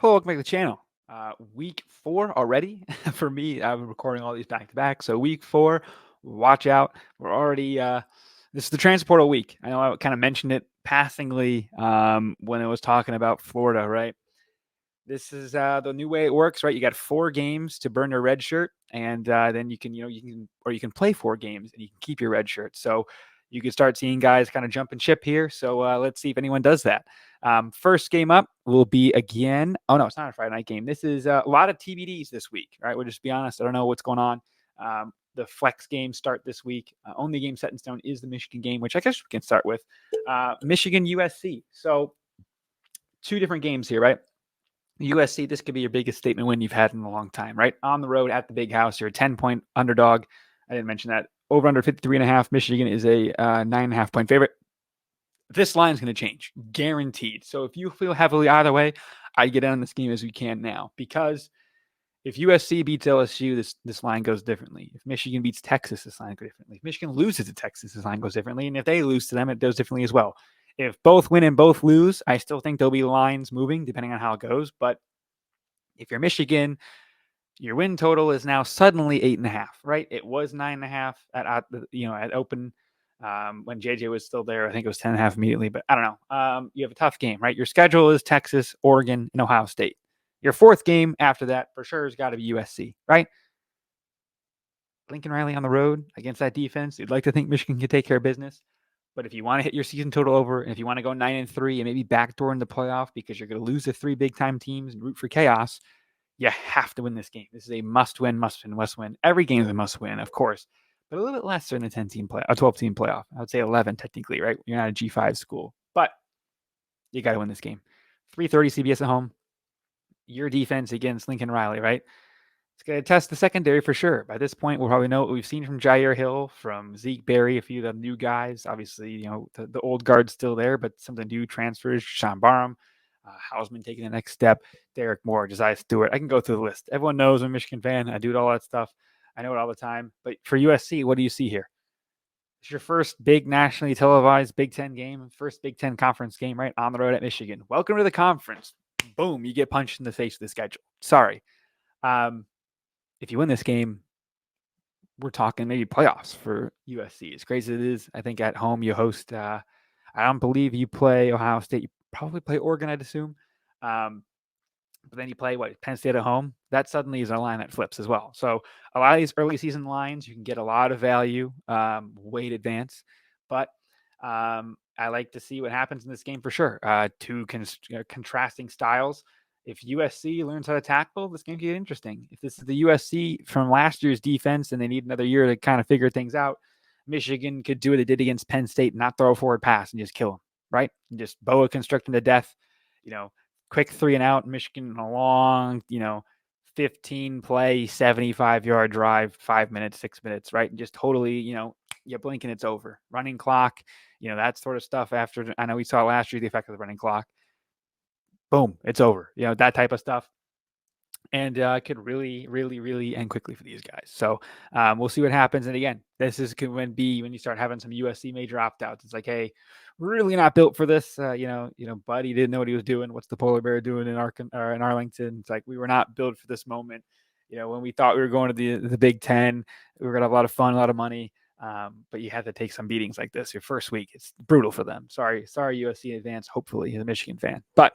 Hello, welcome back to the channel. Week 4 already for me. I'm recording all these back to back. So week 4, watch out. We're already this is the transfer portal week. I know I kind of mentioned it passingly when I was talking about Florida, right? This is the new way it works, right? You got 4 games to burn your red shirt, and then you can play 4 games and you can keep your red shirt. So you can start seeing guys kind of jump and ship here. So let's see if anyone does that. First game up will be again. Oh no, it's not a Friday night game. This is a lot of TBDs this week, right? We'll just be honest. I don't know what's going on. The flex games start this week. Only game set in stone is the Michigan game, which I guess we can start with. Michigan USC. So 2 different games here, right? USC, this could be your biggest statement win you've had in a long time, right? On the road at the big house, you're a 10-point underdog. I didn't mention that. Over under 53.5. Michigan is a 9.5 point favorite. This line is going to change, guaranteed. So if you feel heavily either way, I get in on this game as we can now, because if USC beats LSU, this line goes differently. If Michigan beats Texas, this line goes differently. If Michigan loses to Texas, this line goes differently. And if they lose to them, it goes differently as well. If both win and both lose, I still think there'll be lines moving depending on how it goes. But if you're Michigan, your win total is now suddenly 8.5, right? It was 9.5 at open when JJ was still there. I think it was 10.5 immediately, but I don't know. You have a tough game, right? Your schedule is Texas, Oregon, and Ohio State. Your 4th game after that for sure has got to be USC, right? Lincoln Riley on the road against that defense. You'd like to think Michigan can take care of business. But if you want to hit your season total over, and if you want to go 9-3 and maybe backdoor in the playoff because you're going to lose the 3 big time teams and root for chaos, you have to win this game. This is a must win. Every game is a must win, of course, but a little bit less than a 12 team playoff. I would say 11 technically, right? You're not a G5 school, but you got to win this game. 3:30 CBS at home. Your defense against Lincoln Riley, right? It's going to test the secondary for sure. By this point, we'll probably know what we've seen from Jair Hill, from Zeke Berry, a few of the new guys. Obviously, the old guard's still there, but some of the new transfers, Sean Barham, Hausman taking the next step, Derek Moore, Josiah Stewart. I can go through the list. Everyone knows I'm a Michigan fan. I do all that stuff. I know it all the time. But for USC, what do you see here? It's your first big nationally televised Big Ten game, first Big Ten conference game, right? On the road at Michigan. Welcome to the conference. Boom, you get punched in the face with the schedule. Sorry. If you win this game, we're talking maybe playoffs for USC. As crazy as it is, I think at home you host. I don't believe you play Ohio State. You probably play Oregon, I'd assume. But then you play Penn State at home. That suddenly is a line that flips as well. So a lot of these early season lines, you can get a lot of value way in advance. But I like to see what happens in this game for sure. 2 contrasting styles. If USC learns how to tackle, this game can get interesting. If this is the USC from last year's defense and they need another year to kind of figure things out, Michigan could do what they did against Penn State, not throw a forward pass and just kill them, right? And just boa constrict them to death. Quick 3 and out. Michigan a long, 15 play, 75-yard drive, 5 minutes, 6 minutes, right? And just totally, you blink and it's over. Running clock, that sort of stuff. After I know we saw last year the effect of the running clock. Boom, it's over. That type of stuff. And could really, really, really end quickly for these guys. So we'll see what happens. And again, this is when you start having some USC major opt-outs. It's like, hey, we're really not built for this. Buddy didn't know what he was doing. What's the polar bear doing in Arlington? It's like we were not built for this moment. When we thought we were going to the Big Ten, we were gonna have a lot of fun, a lot of money. But you had to take some beatings like this. Your first week, it's brutal for them. Sorry, USC in advance. Hopefully, he's a Michigan fan, but.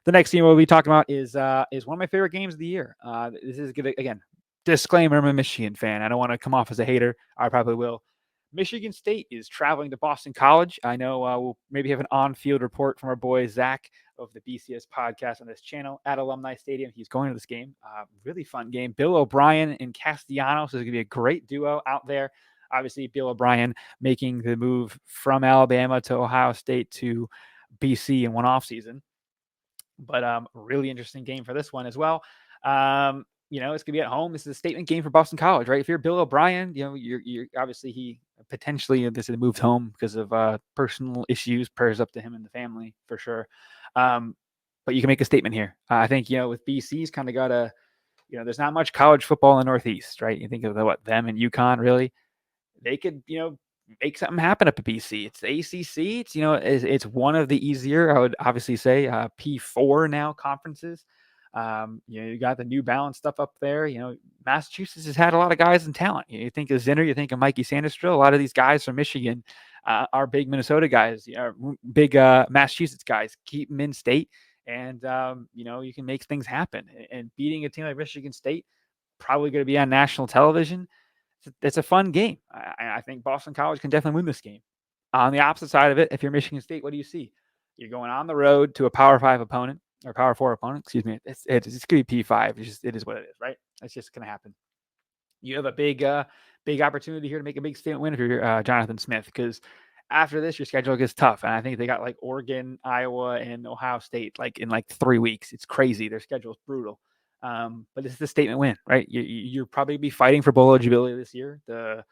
The next game we'll be talking about is one of my favorite games of the year. This is good. Again, disclaimer, I'm a Michigan fan. I don't want to come off as a hater. I probably will. Michigan State is traveling to Boston College. I know we'll maybe have an on-field report from our boy Zach of the BCS podcast on this channel at Alumni Stadium. He's going to this game. Really fun game. Bill O'Brien and Castellanos is going to be a great duo out there. Obviously, Bill O'Brien making the move from Alabama to Ohio State to BC in one offseason. But really interesting game for this one as well. It's going to be at home. This is a statement game for Boston College, right? If you're Bill O'Brien, you're obviously he potentially this had moved home because of personal issues. Prayers up to him and the family for sure. But you can make a statement here. I think with BC's kind of got a, there's not much college football in the Northeast, right? You think of them and UConn, really. They could make something happen up at BC. It's the ACC. It's one of the easier, I would obviously say, P4 now conferences. You got the New Balance stuff up there. Massachusetts has had a lot of guys and talent. You think of Zinner, you think of Mikey Sanderstrill. A lot of these guys from Michigan are big Minnesota guys, big Massachusetts guys. Keep them in state, and you can make things happen. And beating a team like Michigan State, probably going to be on national television. It's a fun game. I think Boston College can definitely win this game. On the opposite side of it, if you're Michigan State, what do you see? You're going on the road to a Power 5 opponent, or Power 4 opponent, excuse me. It's going to be P5. It is what it is, right? It's just going to happen. You have a big opportunity here to make a big statement win if you're Jonathan Smith, because after this, your schedule gets tough. And I think they got like Oregon, Iowa, and Ohio State in 3 weeks. It's crazy. Their schedule is brutal. But it's the statement win, right? You're probably be fighting for bowl eligibility this year. The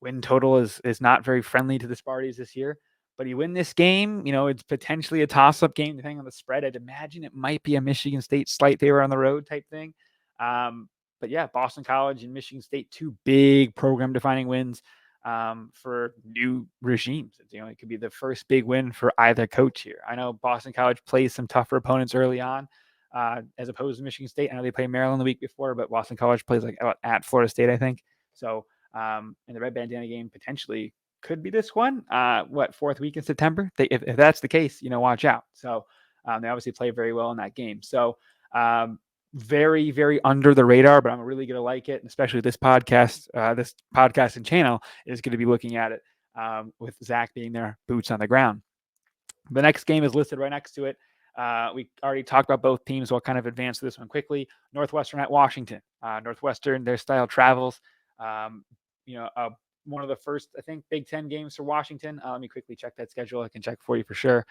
win total is not very friendly to the Sparties this year. But you win this game, it's potentially a toss-up game depending on the spread. I'd imagine it might be a Michigan State slight favor on the road type thing. But yeah, Boston College and Michigan State, 2 big program-defining wins for new regimes. It could be the first big win for either coach here. I know Boston College plays some tougher opponents early on, as opposed to Michigan State. I know they play Maryland the week before, but Boston College plays at Florida State, I think. So, and the Red Bandana game potentially could be this one. 4th week in September? If that's the case, watch out. So they obviously play very well in that game. So very, very under the radar, but I'm really going to like it. And especially this podcast and channel is going to be looking at it with Zach being there, boots on the ground. The next game is listed right next to it. We already talked about both teams. We'll kind of advance this one quickly. Northwestern at Washington. Northwestern, their style travels. One of the first, I think, Big Ten games for Washington. Let me quickly check that schedule. I can check for you for sure.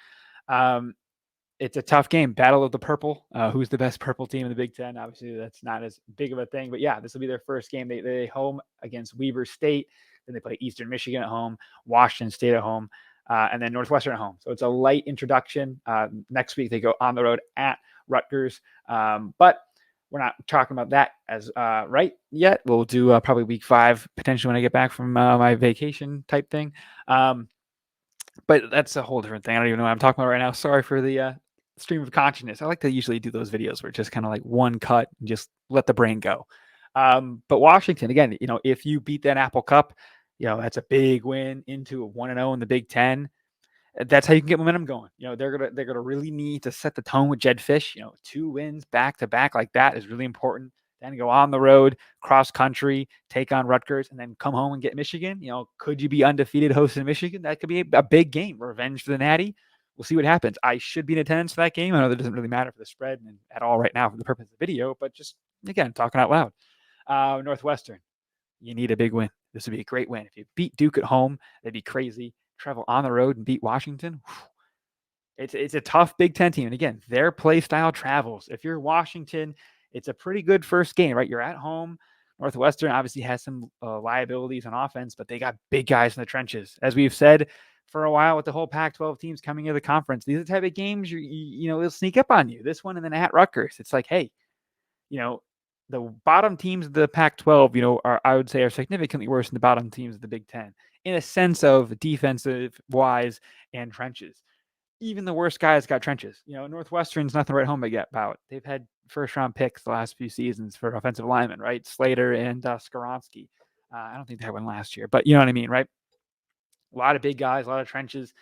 It's a tough game. Battle of the Purple. Who's the best purple team in the Big Ten? Obviously, that's not as big of a thing. But yeah, this will be their first game. They home against Weber State. Then they play Eastern Michigan at home, Washington State at home, and then Northwestern at home. So it's a light introduction. Next week, they go on the road at Rutgers. But we're not talking about that as right yet. We'll do probably week 5, potentially when I get back from my vacation type thing. But that's a whole different thing. I don't even know what I'm talking about right now. Sorry for the stream of consciousness. I like to usually do those videos where it's just kind of like one cut and just let the brain go. But Washington, again, if you beat that Apple Cup, that's a big win into a 1-0 in the Big Ten. That's how you can get momentum going. They're gonna really need to set the tone with Jed Fish. 2 wins back to back like that is really important. Then go on the road, cross country, take on Rutgers, and then come home and get Michigan. Could you be undefeated hosting Michigan? That could be a big game. Revenge for the Natty. We'll see what happens. I should be in attendance for that game. I know that doesn't really matter for the spread and at all right now for the purpose of the video, but just, again, talking out loud. Northwestern, you need a big win. This would be a great win. If you beat Duke at home, that'd be crazy. Travel on the road and beat Washington. It's a tough Big Ten team. And again, their play style travels. If you're Washington, it's a pretty good first game, right? You're at home. Northwestern obviously has some liabilities on offense, but they got big guys in the trenches. As we've said for a while with the whole Pac-12 teams coming into the conference, these are the type of games they'll sneak up on you. This one and then at Rutgers, it's like, hey, the bottom teams of the Pac-12, I would say are significantly worse than the bottom teams of the Big Ten in a sense of defensive wise and trenches. Even the worst guys got trenches. Northwestern's nothing to write home about. They've had first-round picks the last few seasons for offensive linemen, right? Slater and Skoronsky. I don't think they had one last year, but you know what I mean, right? A lot of big guys, a lot of trenches.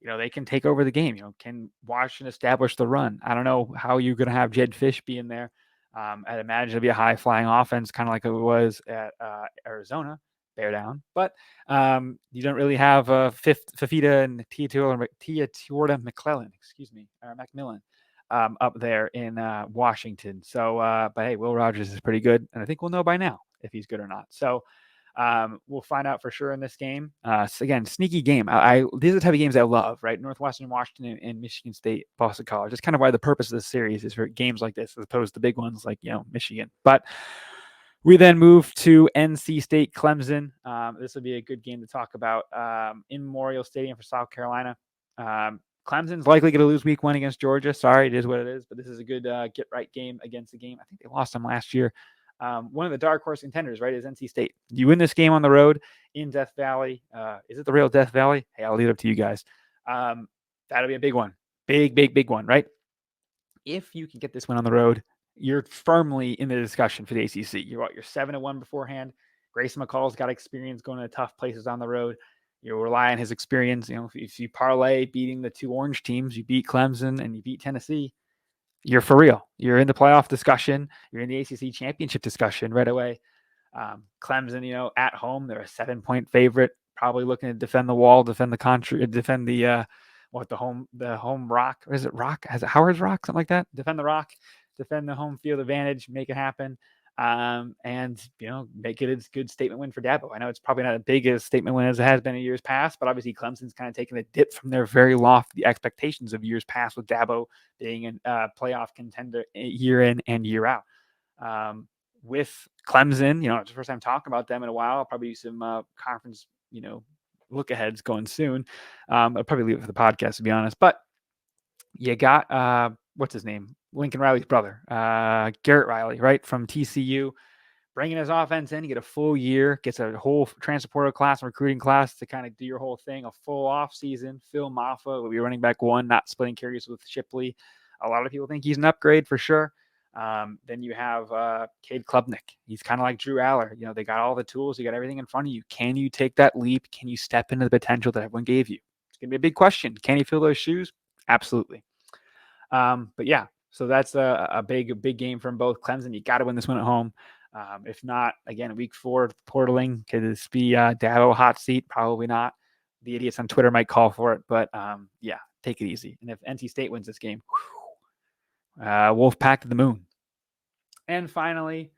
They can take over the game. Can Washington establish the run? I don't know how you're going to have Jed Fish be in there. I'd imagine it'll be a high-flying offense, kind of like it was at Arizona. Bear down, but you don't really have Fafita and Tia McClellan, Macmillan, up there in Washington. So, but hey, Will Rogers is pretty good, and I think we'll know by now if he's good or not. So we'll find out for sure in this game. So again, sneaky game. These are the type of games I love, right? Northwestern Washington and Michigan State, Boston College. That's kind of why the purpose of this series is for games like this, as opposed to big ones like Michigan. But we then move to NC State Clemson. This will be a good game to talk about in Memorial Stadium for South Carolina. Clemson's likely going to lose week 1 against Georgia. Sorry, it is what it is, but this is a good get-right game against the game. I think they lost them last year. One of the dark horse contenders, right, is NC State. You win this game on the road in Death Valley. Is it the real Death Valley? Hey, I'll leave it up to you guys. That'll be a big one. Big one, right? If you can get this one on the road, you're firmly in the discussion for the ACC. You're 7-1 beforehand. Grayson McCall's got experience going to tough places on the road. You rely on his experience. If you parlay beating the two orange teams, you beat Clemson and you beat Tennessee, you're for real. You're in the playoff discussion. You're in the ACC championship discussion right away. Clemson, at home, they're a 7-point favorite, probably looking to defend the wall, defend the home rock. Is it rock? Is it Howard's Rock? Something like that. Defend the rock, defend the home field advantage, make it happen. And make it a good statement win for Dabo. I know it's probably not as big a statement win as it has been in years past, but obviously Clemson's kind of taken a dip from their very lofty expectations of years past with Dabo being a playoff contender year in and year out. With Clemson, it's the first time talking about them in a while. I'll probably use some conference, look aheads going soon. I'll probably leave it for the podcast, to be honest. But you got what's his name? Lincoln Riley's brother, Garrett Riley, right, from TCU, bringing his offense in. You get a full year, gets a whole transfer portal class and recruiting class to kind of do your whole thing, a full off season. Phil Maffa will be running back one, not splitting carries with Shipley. A lot of people think he's an upgrade for sure. Then you have Cade Klubnik. He's kind of like Drew Aller. They got all the tools. You got everything in front of you. Can you take that leap? Can you step into the potential that everyone gave you? It's going to be a big question. Can you fill those shoes? Absolutely. But yeah, so that's a big game from both. Clemson, you got to win this one at home. If not, again, week 4 portaling, could this be Dabo hot seat? Probably not. The idiots on Twitter might call for it, but yeah, take it easy. And if NC State wins this game, Wolfpack to the moon. And finally,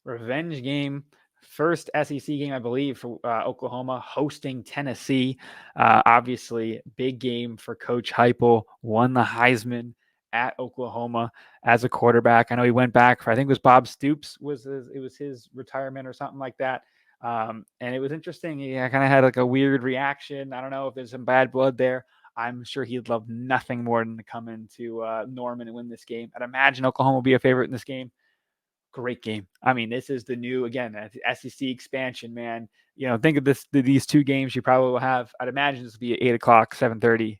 revenge game. First SEC game, I believe, for Oklahoma hosting Tennessee. Obviously, big game for Coach Heupel. Won the Heisman at Oklahoma as a quarterback. I know he went back for, I think it was Bob Stoops. It was his retirement or something like that. And it was interesting. He kind of had like a weird reaction. I don't know if there's some bad blood there. I'm sure he'd love nothing more than to come into Norman and win this game. I'd imagine Oklahoma will be a favorite in this game. Great game. I mean, this is the new, again, SEC expansion, man. Think of these two games you probably will have. I'd imagine this will be at 8:00, 7:30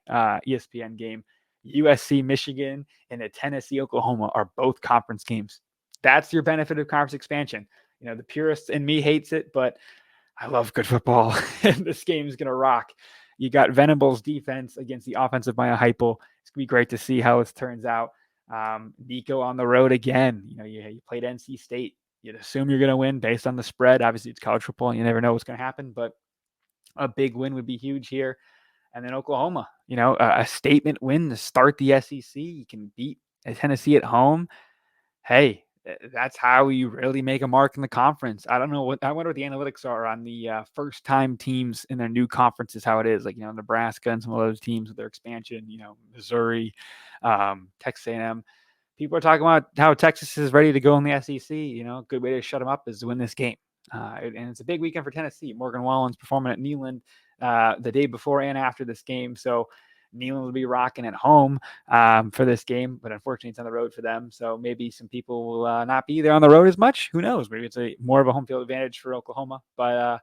ESPN game. USC Michigan and the Tennessee Oklahoma are both conference games. That's your benefit of conference expansion. The purist in me hates it, but I love good football, and this game is going to rock. You got Venable's defense against the offensive Maya Heupel. It's going to be great to see how this turns out. Nico on the road again. You played NC State. You'd assume you're going to win based on the spread. Obviously, it's college football, and you never know what's going to happen, but a big win would be huge here. And then Oklahoma, a statement win to start the SEC. You can beat Tennessee at home. Hey, that's how you really make a mark in the conference. I wonder what the analytics are on the first-time teams in their new conferences, how it is. Like, Nebraska and some of those teams with their expansion, Missouri, Texas A&M. People are talking about how Texas is ready to go in the SEC. A good way to shut them up is to win this game. And it's a big weekend for Tennessee. Morgan Wallen's performing at Neyland the day before and after this game. So Neyland will be rocking at home for this game, but unfortunately it's on the road for them. So maybe some people will not be there on the road as much. Who knows? Maybe it's more of a home field advantage for Oklahoma. But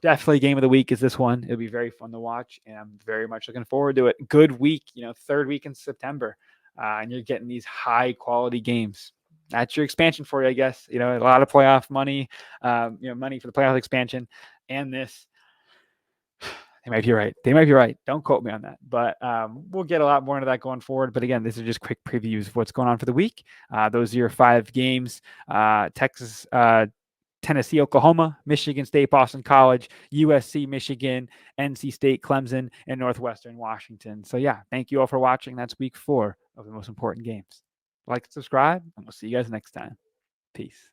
definitely game of the week is this one. It'll be very fun to watch, and I'm very much looking forward to it. Good week, third week in September, and you're getting these high-quality games. That's your expansion for you, I guess. A lot of playoff money, money for the playoff expansion, and this. They might be right. Don't quote me on that. But we'll get a lot more into that going forward. But again, these are just quick previews of what's going on for the week. Those are your 5 games. Texas, Tennessee, Oklahoma, Michigan State, Boston College, USC, Michigan, NC State, Clemson, and Northwestern Washington. So yeah, thank you all for watching. That's week 4 of the most important games. Like and subscribe, and we'll see you guys next time. Peace.